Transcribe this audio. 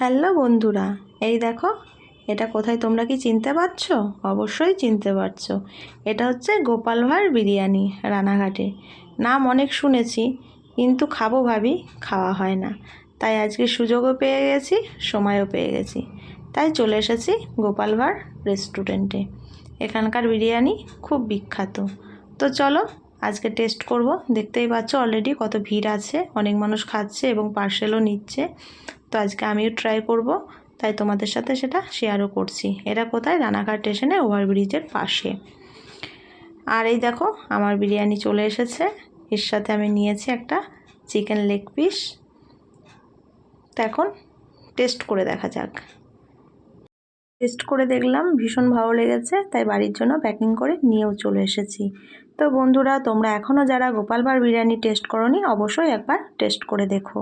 Hello বন্ধুরা, এই দেখো এটা কোথায়, তোমরা কি চিনতে পারছো? অবশ্যই চিনতে পারছো। এটা হচ্ছে গোপাল ভাঁড় বিরিয়ানি, রানাঘাটে। নাম অনেক শুনেছি, কিন্তু খাবো ভাবি, খাওয়া হয় না। তাই আজকে সুযোগও পেয়ে গেছি, সময়ও পেয়ে গেছি, তাই চলে এসেছি গোপাল ভাঁড় রেস্টুরেন্টে। এখানকার বিরিয়ানি খুব বিখ্যাত। তো চলো আজকে টেস্ট করব। দেখতেই পাচ্ছ অলরেডি কত ভিড় আছে, অনেক মানুষ খাচ্ছে এবং পার্সেলও নিচ্ছে। তো আজকে আমিও ট্রাই করব, তাই তোমাদের সাথে সেটা শেয়ারও করছি। এরা কোথায়? রানাঘাট স্টেশনে ওভারব্রিজের পাশে। আর এই দেখো আমার বিরিয়ানি চলে এসেছে। এর সাথে আমি নিয়েছি একটা চিকেন লেগ পিস। তো এখন টেস্ট করে দেখা যাক। টেস্ট করে দেখলাম ভীষণ ভালো লেগেছে, তাই বাড়ির জন্য প্যাকিং করে নিয়েও চলে এসেছি। তো বন্ধুরা, তোমরা এখনও যারা গোপাল ভাঁড় বিরিয়ানি টেস্ট করোনি, অবশ্যই একবার টেস্ট করে দেখো।